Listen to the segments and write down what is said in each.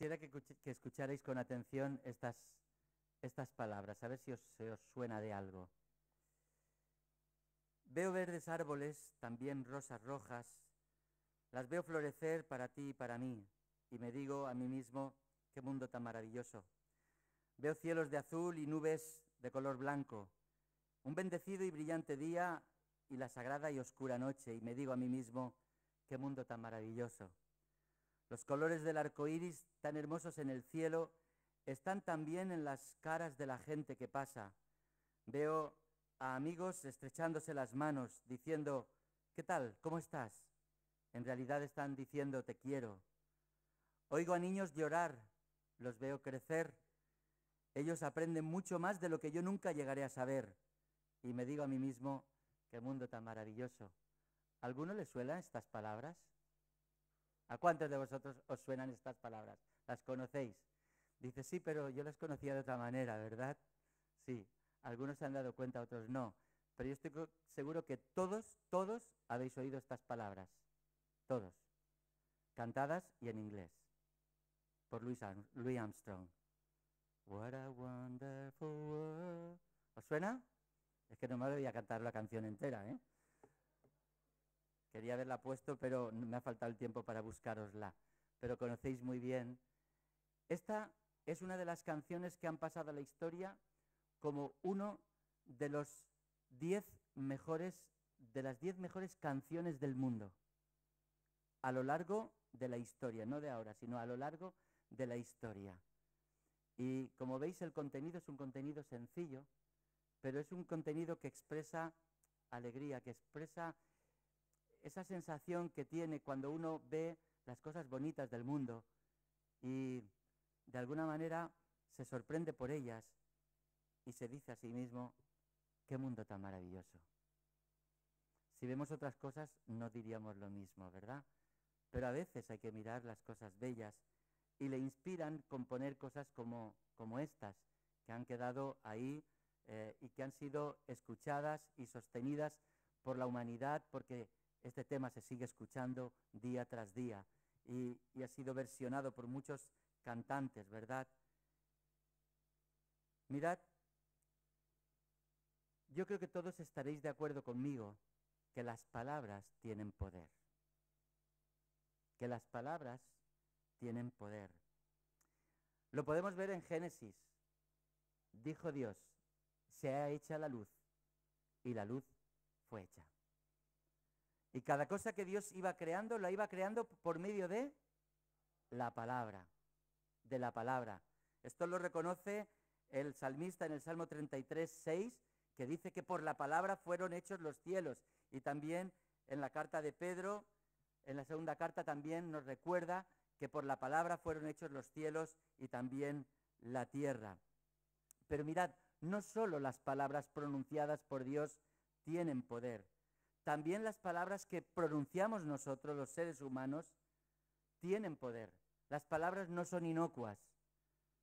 Quisiera que escucharais con atención estas palabras, a ver si se os suena de algo. Veo verdes árboles, también rosas rojas, las veo florecer para ti y para mí, y me digo a mí mismo, qué mundo tan maravilloso. Veo cielos de azul y nubes de color blanco, un bendecido y brillante día y la sagrada y oscura noche, y me digo a mí mismo, qué mundo tan maravilloso. Los colores del arco iris, tan hermosos en el cielo, están también en las caras de la gente que pasa. Veo a amigos estrechándose las manos, diciendo, ¿qué tal? ¿Cómo estás? En realidad están diciendo, te quiero. Oigo a niños llorar, los veo crecer. Ellos aprenden mucho más de lo que yo nunca llegaré a saber. Y me digo a mí mismo, qué mundo tan maravilloso. ¿A alguno le suenan estas palabras? ¿A cuántos de vosotros os suenan estas palabras? ¿Las conocéis? Dice, sí, pero yo las conocía de otra manera, ¿verdad? Sí, algunos se han dado cuenta, otros no. Pero yo estoy seguro que todos habéis oído estas palabras. Todos. Cantadas y en inglés. Por Louis Armstrong. What a wonderful world. ¿Os suena? Es que no me voy a cantar la canción entera, ¿eh? Quería haberla puesto, pero me ha faltado el tiempo para buscárosla. Pero conocéis muy bien. Esta es una de las canciones que han pasado a la historia como uno de los 10 mejores, de las 10 mejores canciones del mundo. A lo largo de la historia, no de ahora, sino a lo largo de la historia. Y como veis, el contenido es un contenido sencillo, pero es un contenido que expresa alegría, que expresa esa sensación que tiene cuando uno ve las cosas bonitas del mundo y de alguna manera se sorprende por ellas y se dice a sí mismo, qué mundo tan maravilloso. Si vemos otras cosas no diríamos lo mismo, ¿verdad? Pero a veces hay que mirar las cosas bellas y le inspiran componer cosas como estas, que han quedado ahí y que han sido escuchadas y sostenidas por la humanidad, porque este tema se sigue escuchando día tras día y ha sido versionado por muchos cantantes, ¿verdad? Mirad, yo creo que todos estaréis de acuerdo conmigo que las palabras tienen poder. Que las palabras tienen poder. Lo podemos ver en Génesis. Dijo Dios, sea hecha la luz, y la luz fue hecha. Y cada cosa que Dios iba creando, la iba creando por medio de la palabra, de la palabra. Esto lo reconoce el salmista en el Salmo 33, 6, que dice que por la palabra fueron hechos los cielos. Y también en la carta de Pedro, en la segunda carta también nos recuerda que por la palabra fueron hechos los cielos y también la tierra. Pero mirad, no solo las palabras pronunciadas por Dios tienen poder, también las palabras que pronunciamos nosotros, los seres humanos, tienen poder. Las palabras no son inocuas.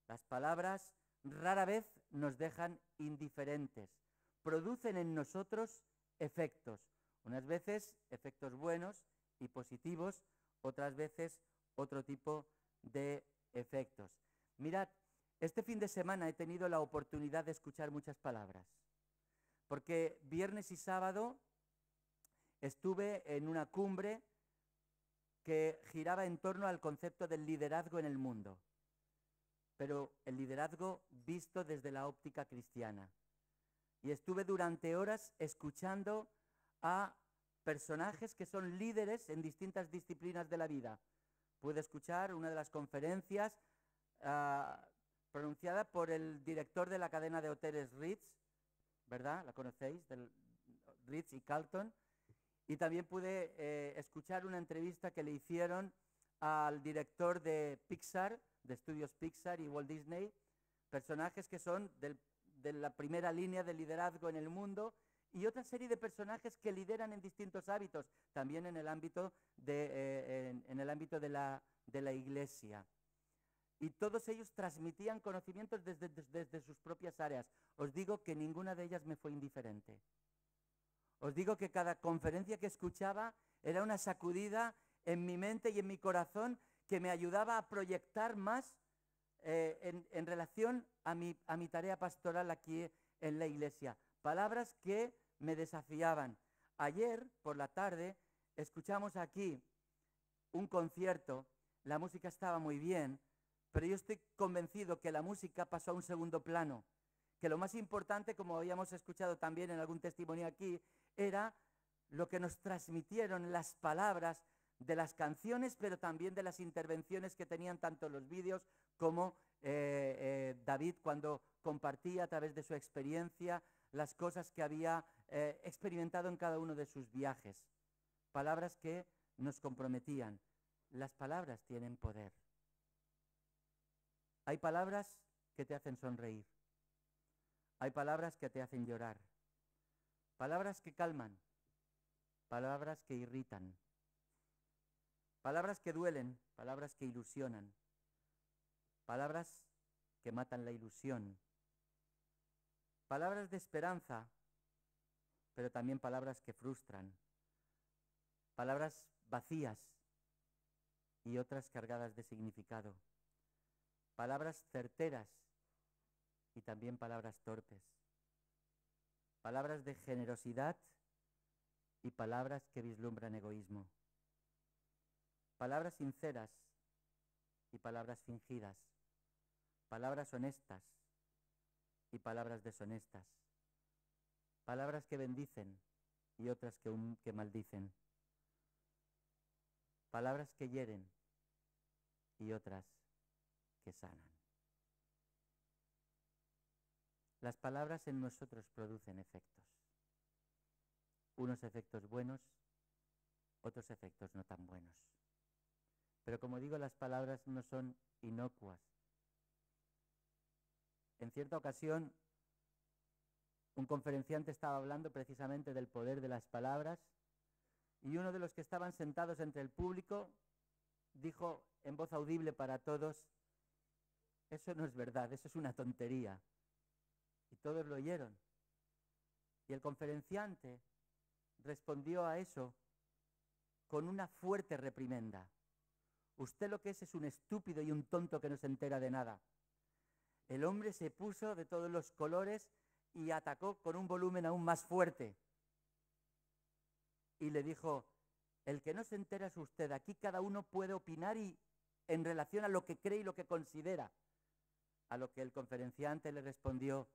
Las palabras rara vez nos dejan indiferentes. Producen en nosotros efectos. Unas veces efectos buenos y positivos, otras veces otro tipo de efectos. Mirad, este fin de semana he tenido la oportunidad de escuchar muchas palabras, porque viernes y sábado estuve en una cumbre que giraba en torno al concepto del liderazgo en el mundo, pero el liderazgo visto desde la óptica cristiana. Y estuve durante horas escuchando a personajes que son líderes en distintas disciplinas de la vida. Pude escuchar una de las conferencias pronunciada por el director de la cadena de hoteles Ritz, ¿verdad? ¿La conocéis? Del Ritz y Carlton. Y también pude escuchar una entrevista que le hicieron al director de Pixar, de estudios Pixar y Walt Disney, personajes que son de la primera línea de liderazgo en el mundo, y otra serie de personajes que lideran en distintos ámbitos, también en el ámbito de la iglesia. Y todos ellos transmitían conocimientos desde sus propias áreas. Os digo que ninguna de ellas me fue indiferente. Os digo que cada conferencia que escuchaba era una sacudida en mi mente y en mi corazón que me ayudaba a proyectar más en relación a mi tarea pastoral aquí en la iglesia. Palabras que me desafiaban. Ayer por la tarde escuchamos aquí un concierto, la música estaba muy bien, pero yo estoy convencido que la música pasó a un segundo plano, que lo más importante, como habíamos escuchado también en algún testimonio aquí, era lo que nos transmitieron las palabras de las canciones, pero también de las intervenciones que tenían tanto los vídeos como David cuando compartía a través de su experiencia las cosas que había experimentado en cada uno de sus viajes. Palabras que nos comprometían. Las palabras tienen poder. Hay palabras que te hacen sonreír. Hay palabras que te hacen llorar. Palabras que calman. Palabras que irritan. Palabras que duelen. Palabras que ilusionan. Palabras que matan la ilusión. Palabras de esperanza, pero también palabras que frustran. Palabras vacías y otras cargadas de significado. Palabras certeras y también palabras torpes. Palabras de generosidad y palabras que vislumbran egoísmo. Palabras sinceras y palabras fingidas. Palabras honestas y palabras deshonestas. Palabras que bendicen y otras que maldicen. Palabras que hieren y otras que sanan. Las palabras en nosotros producen efectos. Unos efectos buenos, otros efectos no tan buenos. Pero como digo, las palabras no son inocuas. En cierta ocasión, un conferenciante estaba hablando precisamente del poder de las palabras y uno de los que estaban sentados entre el público dijo en voz audible para todos: eso no es verdad, eso es una tontería. Y todos lo oyeron. Y el conferenciante respondió a eso con una fuerte reprimenda. Usted lo que es un estúpido y un tonto que no se entera de nada. El hombre se puso de todos los colores y atacó con un volumen aún más fuerte. Y le dijo: el que no se entera es usted. Aquí cada uno puede opinar y en relación a lo que cree y lo que considera. A lo que el conferenciante le respondió: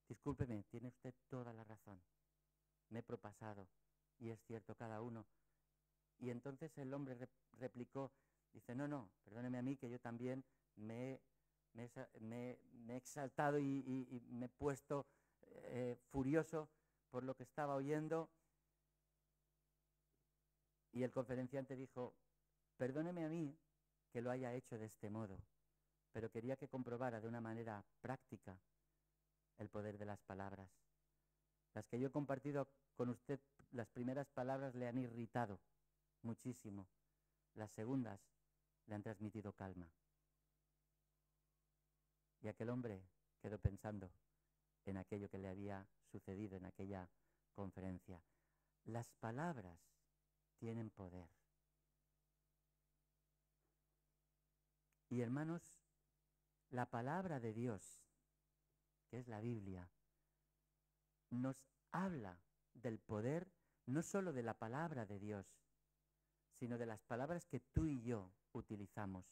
discúlpeme, tiene usted toda la razón. Me he propasado y es cierto cada uno. Y entonces el hombre replicó, dice: no, perdóneme a mí que yo también me he exaltado y me he puesto furioso por lo que estaba oyendo. Y el conferenciante dijo: perdóneme a mí que lo haya hecho de este modo, pero quería que comprobara de una manera práctica el poder de las palabras. Las que yo he compartido con usted, las primeras palabras le han irritado muchísimo. Las segundas le han transmitido calma. Y aquel hombre quedó pensando en aquello que le había sucedido en aquella conferencia. Las palabras tienen poder. Y hermanos, la palabra de Dios, que es la Biblia, nos habla del poder no solo de la palabra de Dios, sino de las palabras que tú y yo utilizamos,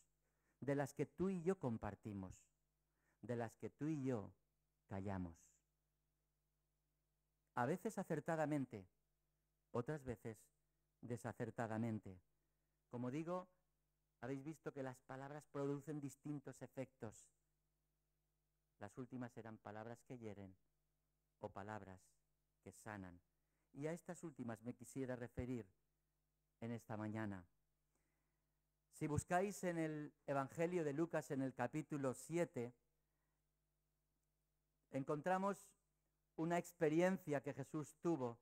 de las que tú y yo compartimos, de las que tú y yo callamos. A veces acertadamente, otras veces desacertadamente. Como digo, habéis visto que las palabras producen distintos efectos. Las últimas eran palabras que hieren o palabras que sanan. Y a estas últimas me quisiera referir en esta mañana. Si buscáis en el Evangelio de Lucas, en el capítulo 7, encontramos una experiencia que Jesús tuvo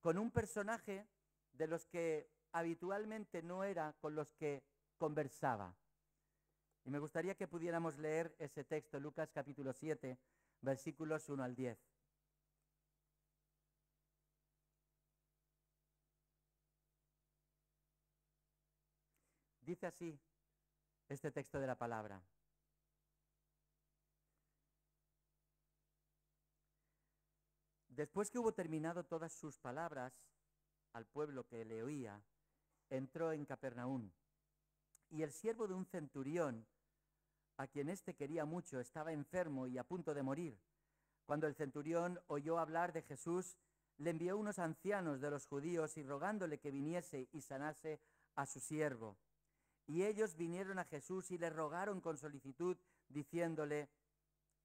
con un personaje de los que habitualmente no era con los que conversaba. Y me gustaría que pudiéramos leer ese texto, Lucas capítulo 7, versículos 1 al 10. Dice así este texto de la palabra. Después que hubo terminado todas sus palabras al pueblo que le oía, entró en Capernaum. Y el siervo de un centurión, a quien éste quería mucho, estaba enfermo y a punto de morir. Cuando el centurión oyó hablar de Jesús, le envió unos ancianos de los judíos y rogándole que viniese y sanase a su siervo. Y ellos vinieron a Jesús y le rogaron con solicitud, diciéndole: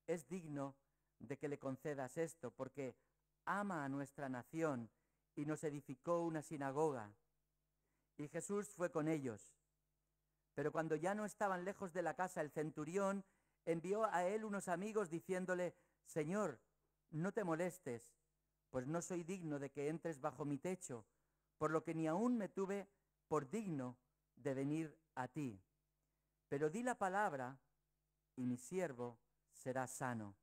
es digno de que le concedas esto, porque ama a nuestra nación y nos edificó una sinagoga. Y Jesús fue con ellos. Pero cuando ya no estaban lejos de la casa, el centurión envió a él unos amigos diciéndole: Señor, no te molestes, pues no soy digno de que entres bajo mi techo, por lo que ni aún me tuve por digno de venir a ti. Pero di la palabra y mi siervo será sano.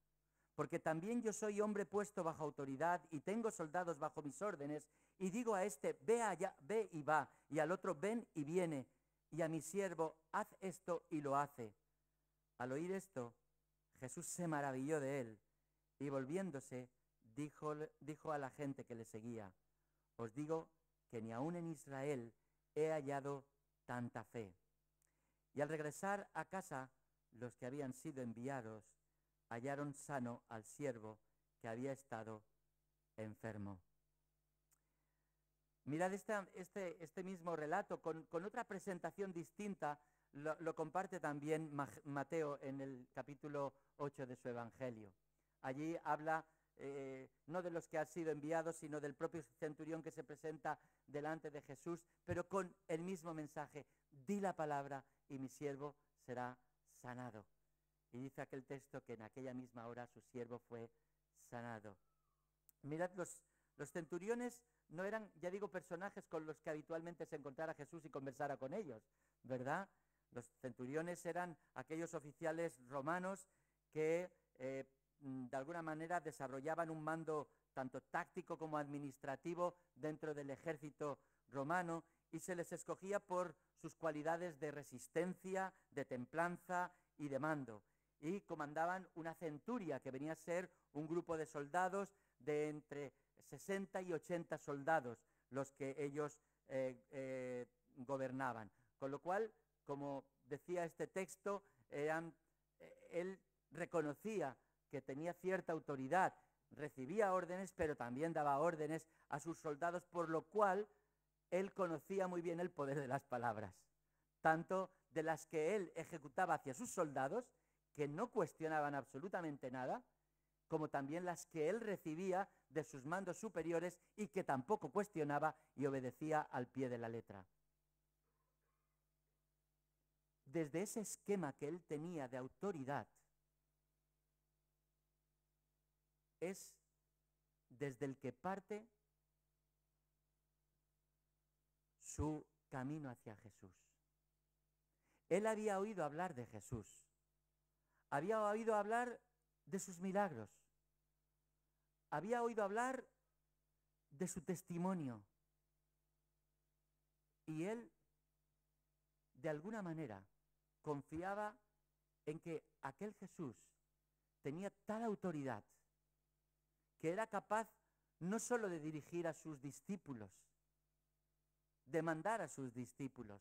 Porque también yo soy hombre puesto bajo autoridad y tengo soldados bajo mis órdenes, y digo a este: ve allá, ve y va, y al otro: ven y viene, y a mi siervo: haz esto y lo hace. Al oír esto, Jesús se maravilló de él, y volviéndose, dijo a la gente que le seguía: os digo que ni aun en Israel he hallado tanta fe. Y al regresar a casa, los que habían sido enviados hallaron sano al siervo que había estado enfermo. Mirad este mismo relato con otra presentación distinta. Lo comparte también Mateo en el capítulo 8 de su Evangelio. Allí habla no de los que han sido enviados, sino del propio centurión que se presenta delante de Jesús, pero con el mismo mensaje: di la palabra y mi siervo será sanado. Y dice aquel texto que en aquella misma hora su siervo fue sanado. Mirad, los centuriones no eran, ya digo, personajes con los que habitualmente se encontrara Jesús y conversara con ellos, ¿verdad? Los centuriones eran aquellos oficiales romanos que de alguna manera desarrollaban un mando tanto táctico como administrativo dentro del ejército romano, y se les escogía por sus cualidades de resistencia, de templanza y de mando. Y comandaban una centuria, que venía a ser un grupo de soldados de entre 60 y 80 soldados, los que ellos gobernaban. Con lo cual, como decía este texto, él reconocía que tenía cierta autoridad, recibía órdenes, pero también daba órdenes a sus soldados, por lo cual él conocía muy bien el poder de las palabras, tanto de las que él ejecutaba hacia sus soldados, que no cuestionaban absolutamente nada, como también las que él recibía de sus mandos superiores y que tampoco cuestionaba y obedecía al pie de la letra. Desde ese esquema que él tenía de autoridad, es desde el que parte su camino hacia Jesús. Él había oído hablar de Jesús, había oído hablar de sus milagros, había oído hablar de su testimonio, y él, de alguna manera, confiaba en que aquel Jesús tenía tal autoridad que era capaz no solo de dirigir a sus discípulos, de mandar a sus discípulos,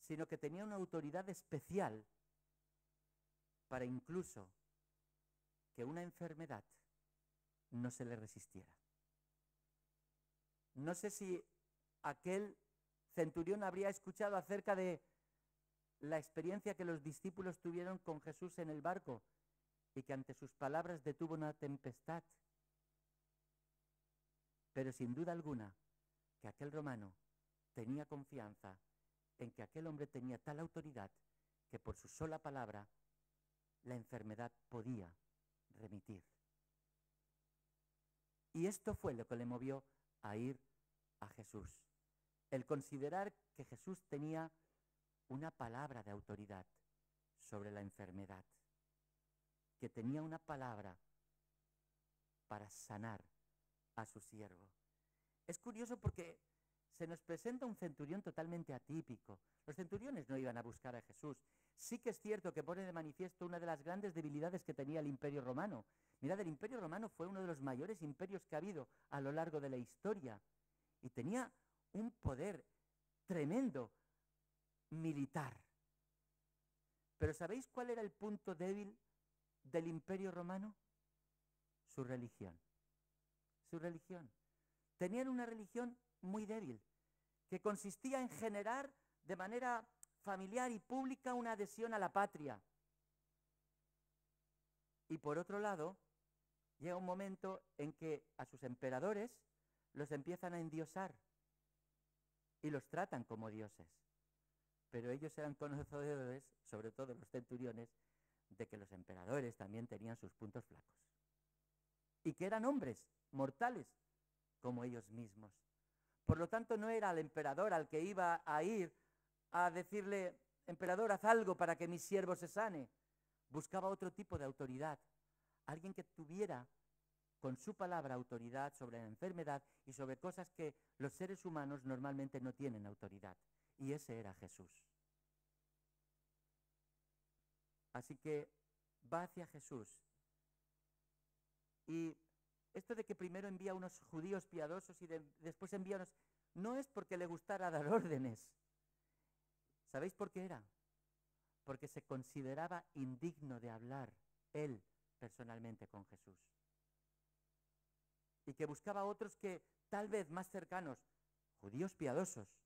sino que tenía una autoridad especial para incluso que una enfermedad no se le resistiera. No sé si aquel centurión habría escuchado acerca de la experiencia que los discípulos tuvieron con Jesús en el barco y que ante sus palabras detuvo una tempestad. Pero sin duda alguna que aquel romano tenía confianza en que aquel hombre tenía tal autoridad que por su sola palabra la enfermedad podía remitir. Y esto fue lo que le movió a ir a Jesús. El considerar que Jesús tenía una palabra de autoridad sobre la enfermedad, que tenía una palabra para sanar a su siervo. Es curioso porque se nos presenta un centurión totalmente atípico. Los centuriones no iban a buscar a Jesús. Sí que es cierto que pone de manifiesto una de las grandes debilidades que tenía el Imperio Romano. Mirad, el Imperio Romano fue uno de los mayores imperios que ha habido a lo largo de la historia y tenía un poder tremendo militar. Pero ¿sabéis cuál era el punto débil del Imperio Romano? Su religión. Su religión. Tenían una religión muy débil, que consistía en generar de manera familiar y pública una adhesión a la patria. Y por otro lado, llega un momento en que a sus emperadores los empiezan a endiosar y los tratan como dioses. Pero ellos eran conocedores, sobre todo los centuriones, de que los emperadores también tenían sus puntos flacos. Y que eran hombres mortales como ellos mismos. Por lo tanto, no era al emperador al que iba a ir a decirle, emperador, haz algo para que mi siervo se sane. Buscaba otro tipo de autoridad, alguien que tuviera con su palabra autoridad sobre la enfermedad y sobre cosas que los seres humanos normalmente no tienen autoridad. Y ese era Jesús. Así que va hacia Jesús. Y esto de que primero envía a unos judíos piadosos y después envía a unos... No es porque le gustara dar órdenes. ¿Sabéis por qué era? Porque se consideraba indigno de hablar él personalmente con Jesús. Y que buscaba a otros que tal vez más cercanos, judíos piadosos,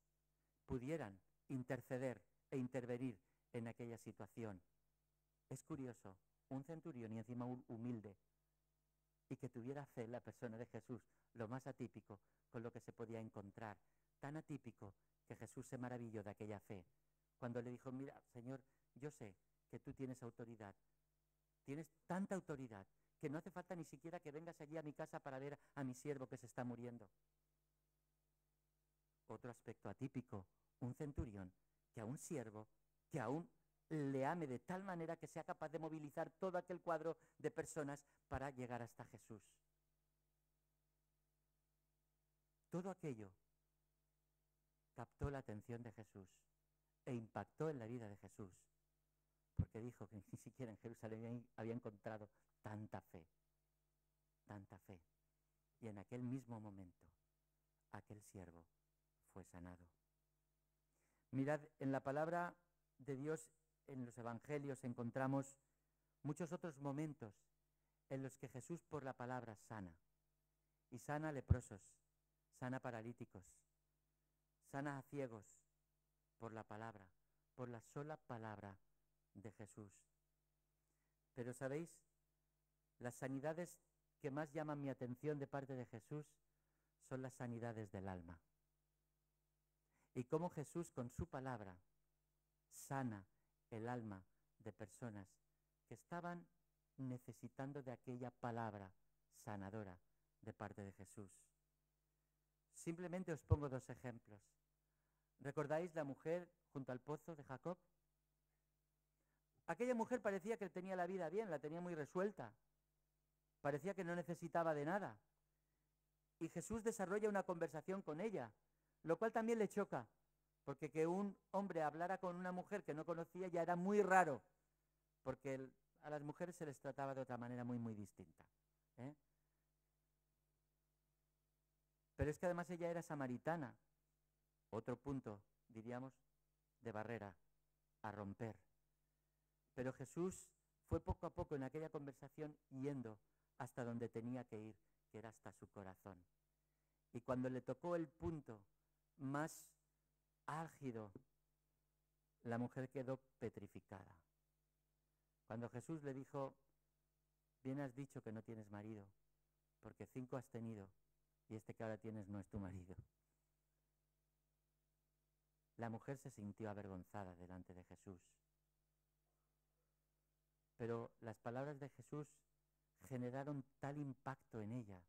pudieran interceder e intervenir en aquella situación. Es curioso, un centurión y encima un humilde, y que tuviera fe en la persona de Jesús, lo más atípico con lo que se podía encontrar. Tan atípico que Jesús se maravilló de aquella fe. Cuando le dijo, mira, Señor, yo sé que tú tienes autoridad. Tienes tanta autoridad que no hace falta ni siquiera que vengas allí a mi casa para ver a mi siervo que se está muriendo. Otro aspecto atípico, un centurión que a un siervo, que aún le ame de tal manera que sea capaz de movilizar todo aquel cuadro de personas para llegar hasta Jesús. Todo aquello captó la atención de Jesús e impactó en la vida de Jesús, porque dijo que ni siquiera en Jerusalén había encontrado tanta fe, tanta fe. Y en aquel mismo momento, aquel siervo fue sanado. Mirad, en la palabra de Dios, en los evangelios, encontramos muchos otros momentos en los que Jesús por la palabra sana. Y sana a leprosos, sana a paralíticos, sana a ciegos por la palabra, por la sola palabra de Jesús. Pero ¿sabéis? Las sanidades que más llaman mi atención de parte de Jesús son las sanidades del alma. Y cómo Jesús con su palabra sana el alma de personas que estaban necesitando de aquella palabra sanadora de parte de Jesús. Simplemente os pongo dos ejemplos. ¿Recordáis la mujer junto al pozo de Jacob? Aquella mujer parecía que tenía la vida bien, la tenía muy resuelta. Parecía que no necesitaba de nada. Y Jesús desarrolla una conversación con ella, lo cual también le choca, porque que un hombre hablara con una mujer que no conocía ya era muy raro, porque a las mujeres se les trataba de otra manera muy, muy distinta. Pero es que además ella era samaritana, otro punto, diríamos, de barrera a romper. Pero Jesús fue poco a poco en aquella conversación yendo hasta donde tenía que ir, que era hasta su corazón. Y cuando le tocó el punto más álgido, la mujer quedó petrificada. Cuando Jesús le dijo, bien has dicho que no tienes marido, porque 5 has tenido, y este que ahora tienes no es tu marido. La mujer se sintió avergonzada delante de Jesús. Pero las palabras de Jesús generaron tal impacto en ella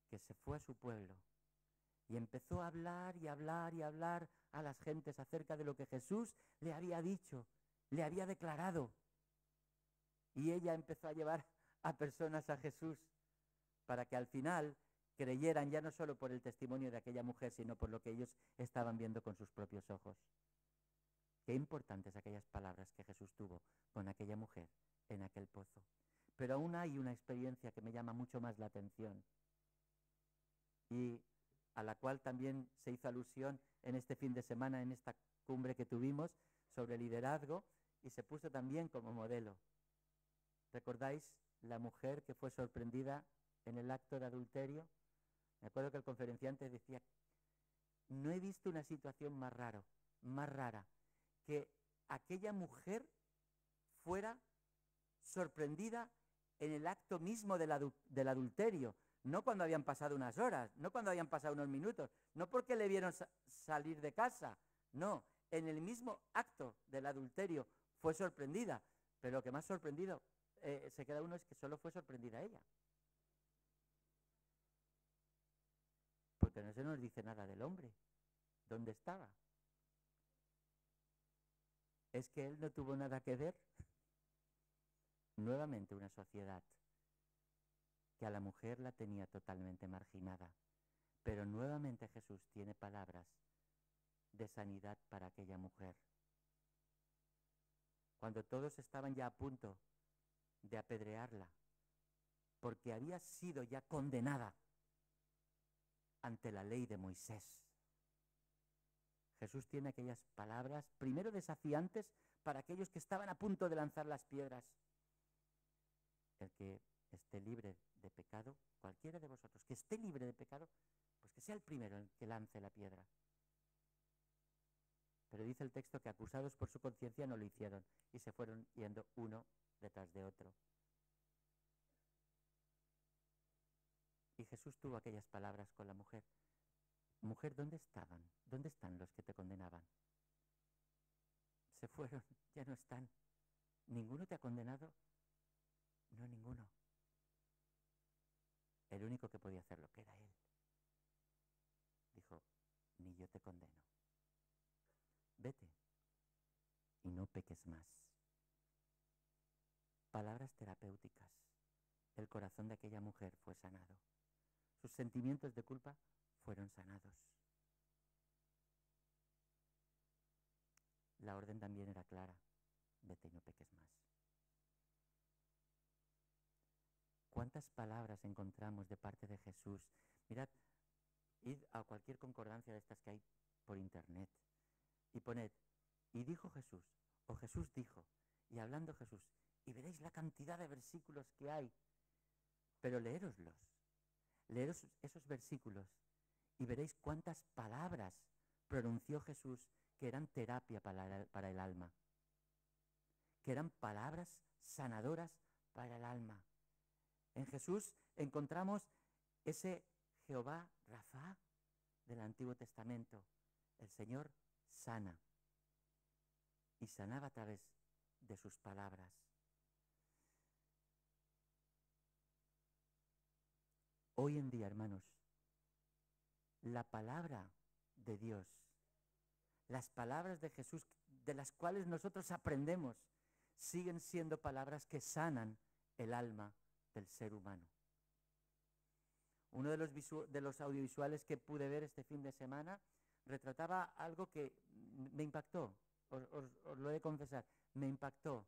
que se fue a su pueblo y empezó a hablar y hablar y hablar a las gentes acerca de lo que Jesús le había dicho, le había declarado. Y ella empezó a llevar a personas a Jesús para que al final creyeran ya no solo por el testimonio de aquella mujer, sino por lo que ellos estaban viendo con sus propios ojos. Qué importantes aquellas palabras que Jesús tuvo con aquella mujer en aquel pozo. Pero aún hay una experiencia que me llama mucho más la atención y a la cual también se hizo alusión en este fin de semana, en esta cumbre que tuvimos sobre liderazgo, y se puso también como modelo. ¿Recordáis la mujer que fue sorprendida en el acto de adulterio? Me acuerdo que el conferenciante decía, no he visto una situación más rara, que aquella mujer fuera sorprendida en el acto mismo del adulterio, no cuando habían pasado unas horas, no cuando habían pasado unos minutos, no porque le vieron salir de casa, no, en el mismo acto del adulterio fue sorprendida, pero lo que más sorprendido se queda uno es que solo fue sorprendida ella. Porque no se nos dice nada del hombre. ¿Dónde estaba? ¿Es que él no tuvo nada que ver? Nuevamente una sociedad que a la mujer la tenía totalmente marginada. Pero nuevamente Jesús tiene palabras de sanidad para aquella mujer. Cuando todos estaban ya a punto de apedrearla, porque había sido ya condenada ante la ley de Moisés, Jesús tiene aquellas palabras, primero desafiantes para aquellos que estaban a punto de lanzar las piedras. El que esté libre de pecado, cualquiera de vosotros que esté libre de pecado, pues que sea el primero el que lance la piedra. Pero dice el texto que acusados por su conciencia no lo hicieron y se fueron yendo uno detrás de otro. Y Jesús tuvo aquellas palabras con la mujer. Mujer, ¿dónde estaban? ¿Dónde están los que te condenaban? Se fueron, ya no están. ¿Ninguno te ha condenado? No, ninguno. El único que podía hacerlo, que era él, dijo, ni yo te condeno. Vete y no peques más. Palabras terapéuticas. El corazón de aquella mujer fue sanado. Sus sentimientos de culpa fueron sanados. La orden también era clara. Vete y no peques más. ¿Cuántas palabras encontramos de parte de Jesús? Mirad, id a cualquier concordancia de estas que hay por internet y poned, y dijo Jesús, o Jesús dijo, y hablando Jesús, y veréis la cantidad de versículos que hay. Pero leéroslos, leeros esos versículos y veréis cuántas palabras pronunció Jesús que eran terapia para el alma, que eran palabras sanadoras para el alma. En Jesús encontramos ese Jehová Rafa del Antiguo Testamento. El Señor sana y sanaba a través de sus palabras. Hoy en día, hermanos, la palabra de Dios, las palabras de Jesús de las cuales nosotros aprendemos, siguen siendo palabras que sanan el alma del ser humano. Uno de los audiovisuales que pude ver este fin de semana retrataba algo que me impactó, os lo he de confesar, me impactó.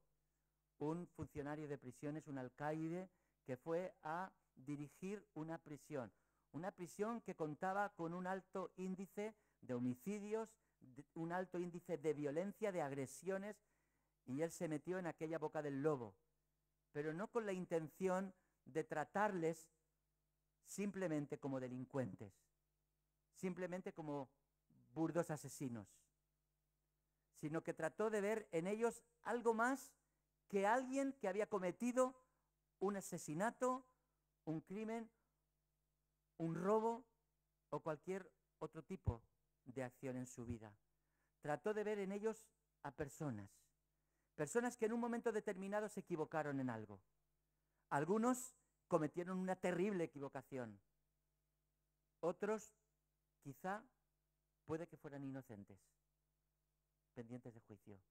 Un funcionario de prisiones, un alcaide, que fue a dirigir una prisión que contaba con un alto índice de homicidios, un alto índice de violencia, de agresiones, y él se metió en aquella boca del lobo, pero no con la intención de tratarles simplemente como delincuentes, simplemente como burdos asesinos, sino que trató de ver en ellos algo más que alguien que había cometido un asesinato, un crimen, un robo o cualquier otro tipo de acción en su vida. Trató de ver en ellos a personas que en un momento determinado se equivocaron en algo. Algunos cometieron una terrible equivocación. Otros, quizá, puede que fueran inocentes, pendientes de juicio.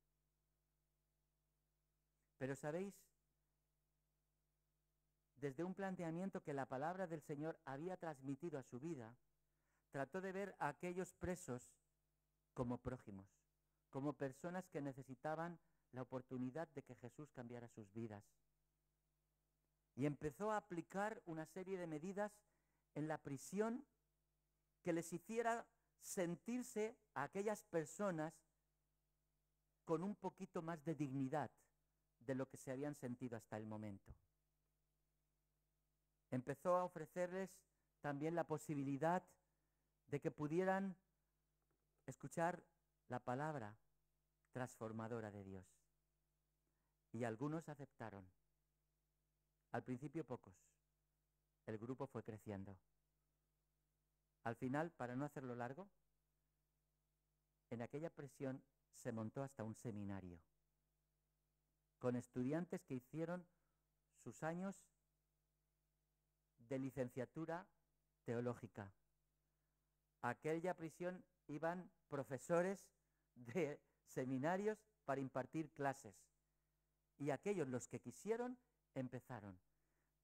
Pero ¿sabéis? desde un planteamiento que la palabra del Señor había transmitido a su vida, trató de ver a aquellos presos como prójimos, como personas que necesitaban la oportunidad de que Jesús cambiara sus vidas. Y empezó a aplicar una serie de medidas en la prisión que les hiciera sentirse a aquellas personas con un poquito más de dignidad de lo que se habían sentido hasta el momento. Empezó a ofrecerles también la posibilidad de que pudieran escuchar la palabra transformadora de Dios. Y algunos aceptaron. Al principio pocos. El grupo fue creciendo. Al final, para no hacerlo largo, en aquella prisión se montó hasta un seminario, con estudiantes que hicieron sus años de licenciatura teológica. A aquella prisión iban profesores de seminarios para impartir clases. Y aquellos, los que quisieron, empezaron.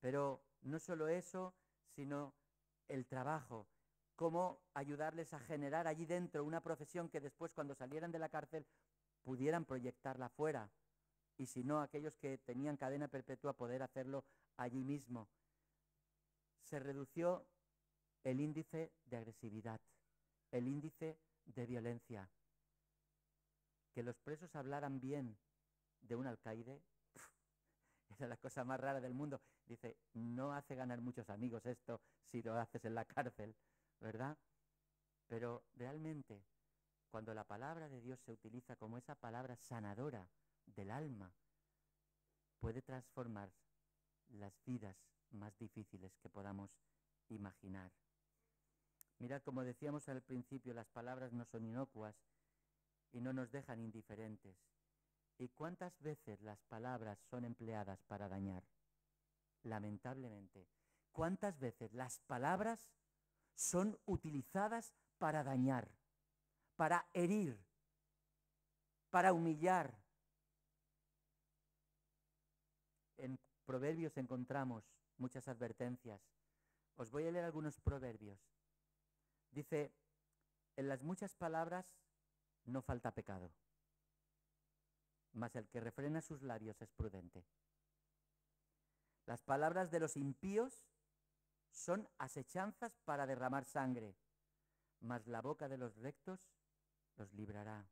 Pero no solo eso, sino el trabajo, cómo ayudarles a generar allí dentro una profesión que después, cuando salieran de la cárcel, pudieran proyectarla fuera. Y si no, aquellos que tenían cadena perpetua, poder hacerlo allí mismo. Se redució el índice de agresividad, el índice de violencia. Que los presos hablaran bien de un alcaide, era la cosa más rara del mundo. Dice, no hace ganar muchos amigos esto si lo haces en la cárcel, ¿verdad? Pero realmente, cuando la palabra de Dios se utiliza como esa palabra sanadora del alma, puede transformar las vidas más difíciles que podamos imaginar. Mirad, como decíamos al principio, las palabras no son inocuas y no nos dejan indiferentes. ¿Y cuántas veces las palabras son empleadas para dañar? Lamentablemente. ¿Cuántas veces las palabras son utilizadas para dañar, para herir, para humillar? En Proverbios encontramos muchas advertencias. Os voy a leer algunos proverbios. Dice, en las muchas palabras no falta pecado, mas el que refrena sus labios es prudente. Las palabras de los impíos son asechanzas para derramar sangre, mas la boca de los rectos los librará.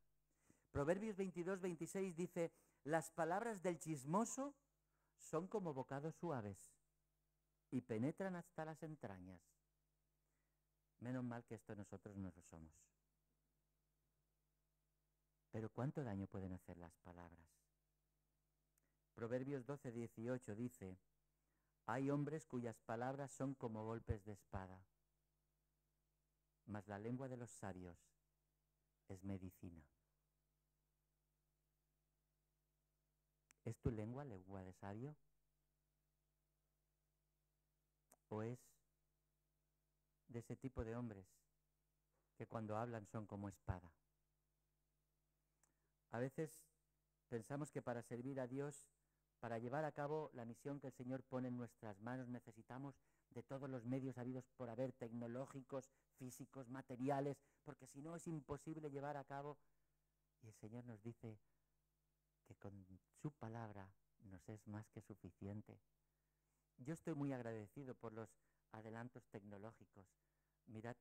Proverbios 22, 26 dice, las palabras del chismoso son como bocados suaves y penetran hasta las entrañas. Menos mal que esto nosotros no lo somos. Pero ¿cuánto daño pueden hacer las palabras? Proverbios 12, 18 dice, hay hombres cuyas palabras son como golpes de espada, mas la lengua de los sabios es medicina. ¿Es tu lengua lengua de sabio? ¿O es de ese tipo de hombres que cuando hablan son como espada? A veces pensamos que para servir a Dios, para llevar a cabo la misión que el Señor pone en nuestras manos, necesitamos de todos los medios habidos por haber, tecnológicos, físicos, materiales, porque si no es imposible llevar a cabo. Y el Señor nos dice que con su palabra nos es más que suficiente. Yo estoy muy agradecido por los adelantos tecnológicos. Mirad,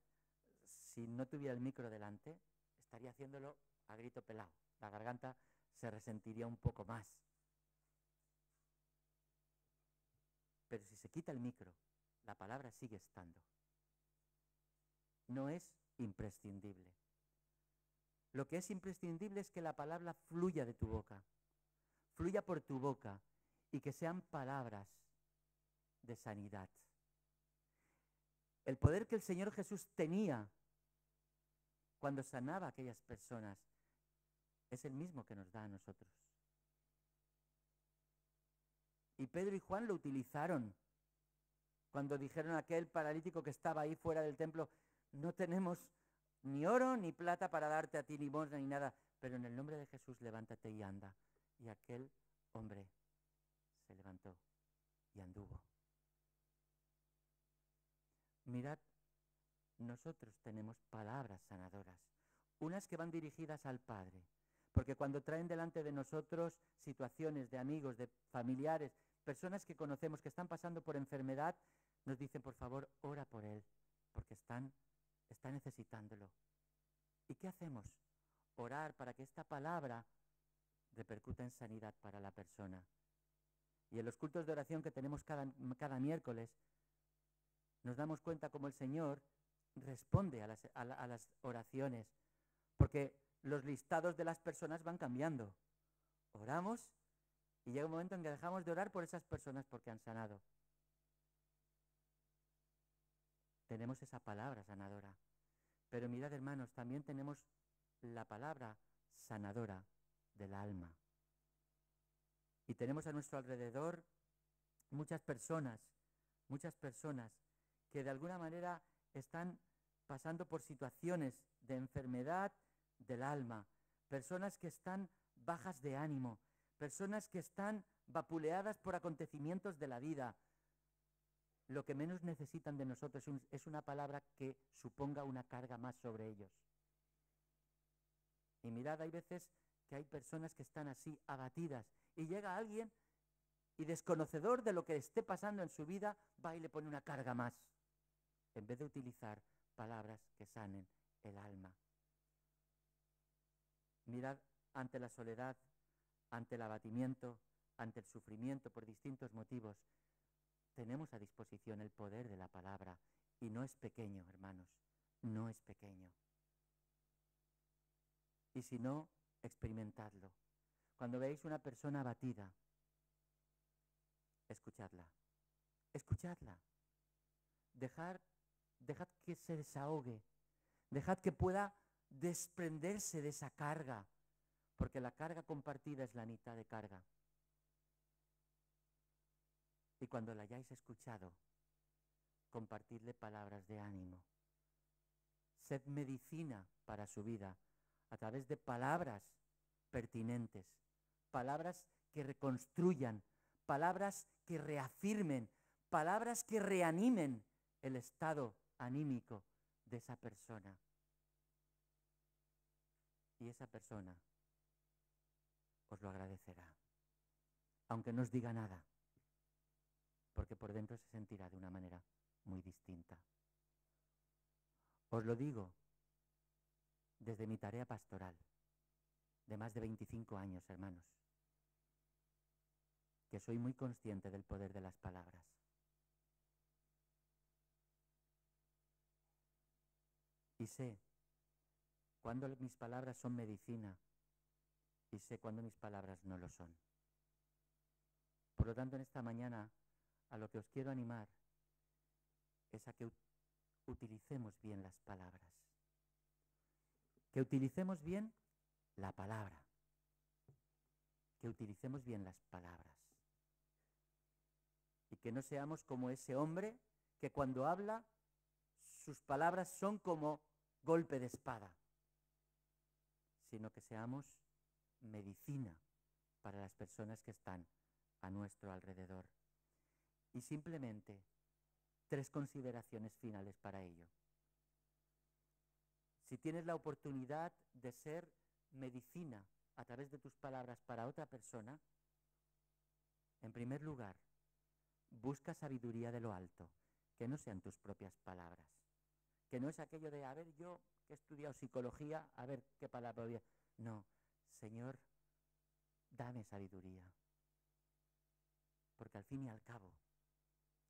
si no tuviera el micro delante, estaría haciéndolo a grito pelado. La garganta se resentiría un poco más. Pero si se quita el micro, la palabra sigue estando. No es imprescindible. Lo que es imprescindible es que la palabra fluya de tu boca, fluya por tu boca y que sean palabras de sanidad. El poder que el Señor Jesús tenía cuando sanaba a aquellas personas es el mismo que nos da a nosotros. Y Pedro y Juan lo utilizaron cuando dijeron a aquel paralítico que estaba ahí fuera del templo, no tenemos ni oro ni plata para darte a ti, ni limosna ni nada, pero en el nombre de Jesús levántate y anda. Y aquel hombre se levantó y anduvo. Mirad, nosotros tenemos palabras sanadoras, unas que van dirigidas al Padre, porque cuando traen delante de nosotros situaciones de amigos, de familiares, personas que conocemos que están pasando por enfermedad, nos dicen, por favor, ora por él, porque está necesitándolo. ¿Y qué hacemos? Orar para que esta palabra repercuta en sanidad para la persona. Y en los cultos de oración que tenemos cada miércoles, nos damos cuenta cómo el Señor responde a las oraciones, porque los listados de las personas van cambiando. Oramos y llega un momento en que dejamos de orar por esas personas porque han sanado. Tenemos esa palabra sanadora. Pero mirad, hermanos, también tenemos la palabra sanadora del alma. Y tenemos a nuestro alrededor muchas personas que de alguna manera están pasando por situaciones de enfermedad del alma, personas que están bajas de ánimo, personas que están vapuleadas por acontecimientos de la vida. Lo que menos necesitan de nosotros es una palabra que suponga una carga más sobre ellos. Y mirad, hay veces que hay personas que están así abatidas y llega alguien y desconocedor de lo que esté pasando en su vida, va y le pone una carga más, en vez de utilizar palabras que sanen el alma. Mirad, ante la soledad, ante el abatimiento, ante el sufrimiento por distintos motivos, tenemos a disposición el poder de la palabra, y no es pequeño, hermanos, no es pequeño. Y si no, experimentadlo. Cuando veáis una persona abatida, escuchadla, escuchadla. Dejad que se desahogue, dejad que pueda desprenderse de esa carga, porque la carga compartida es la mitad de carga. Y cuando la hayáis escuchado, compartidle palabras de ánimo. Sed medicina para su vida a través de palabras pertinentes, palabras que reconstruyan, palabras que reafirmen, palabras que reanimen el estado anímico de esa persona. Y esa persona os lo agradecerá, aunque no os diga nada, porque por dentro se sentirá de una manera muy distinta. Os lo digo desde mi tarea pastoral, de más de 25 años, hermanos, que soy muy consciente del poder de las palabras. Y sé cuando mis palabras son medicina y sé cuando mis palabras no lo son. Por lo tanto, en esta mañana, a lo que os quiero animar es a que utilicemos bien las palabras. Que utilicemos bien la palabra. Que utilicemos bien las palabras. Y que no seamos como ese hombre que cuando habla, sus palabras son como golpe de espada, sino que seamos medicina para las personas que están a nuestro alrededor. Y simplemente 3 consideraciones finales para ello. Si tienes la oportunidad de ser medicina a través de tus palabras para otra persona, en primer lugar, busca sabiduría de lo alto, que no sean tus propias palabras, que no es aquello de, a ver, yo que he estudiado psicología, a ver qué palabra voy a... No, Señor, dame sabiduría, porque al fin y al cabo,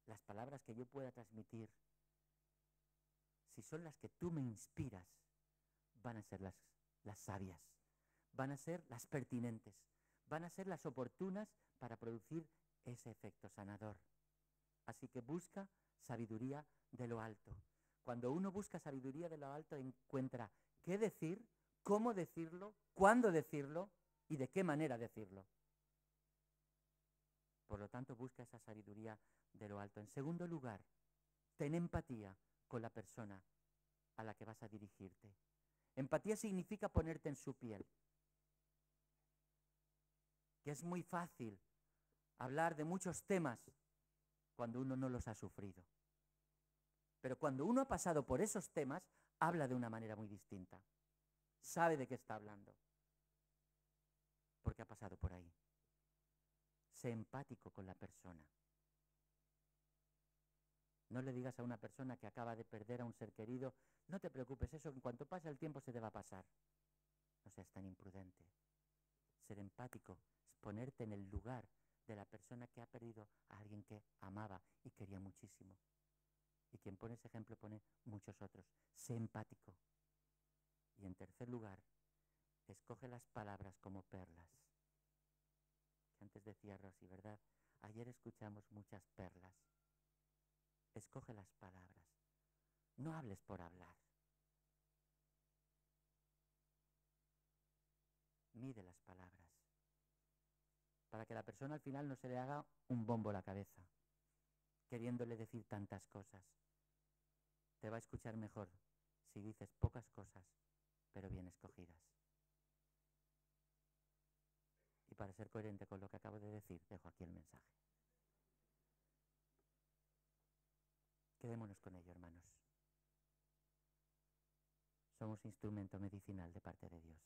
las palabras que yo pueda transmitir, si son las que tú me inspiras, van a ser las sabias, van a ser las pertinentes, van a ser las oportunas para producir ese efecto sanador. Así que busca sabiduría de lo alto. Cuando uno busca sabiduría de lo alto, encuentra qué decir, cómo decirlo, cuándo decirlo y de qué manera decirlo. Por lo tanto, busca esa sabiduría de lo alto. En segundo lugar, ten empatía con la persona a la que vas a dirigirte. Empatía significa ponerte en su piel. Que es muy fácil hablar de muchos temas cuando uno no los ha sufrido. Pero cuando uno ha pasado por esos temas, habla de una manera muy distinta. Sabe de qué está hablando. Porque ha pasado por ahí. Sé empático con la persona. No le digas a una persona que acaba de perder a un ser querido, no te preocupes, eso en cuanto pase el tiempo se te va a pasar. No seas tan imprudente. Ser empático es ponerte en el lugar de la persona que ha perdido a alguien que amaba y quería muchísimo. Y quien pone ese ejemplo pone muchos otros. Sé empático. Y en tercer lugar, escoge las palabras como perlas. Que antes decía Rosy, ¿verdad? Ayer escuchamos muchas perlas. Escoge las palabras. No hables por hablar. Mide las palabras. Para que la persona al final no se le haga un bombo a la cabeza, queriéndole decir tantas cosas. Te va a escuchar mejor si dices pocas cosas, pero bien escogidas. Y para ser coherente con lo que acabo de decir, dejo aquí el mensaje. Quedémonos con ello, hermanos. Somos instrumento medicinal de parte de Dios.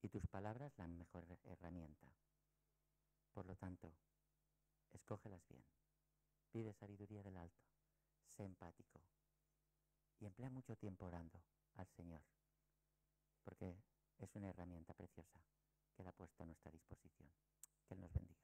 Y tus palabras la mejor herramienta. Por lo tanto, escógelas bien. Pide sabiduría del alto. Sé empático. Y emplea mucho tiempo orando al Señor. Porque es una herramienta preciosa que Él ha puesto a nuestra disposición. Que Él nos bendiga.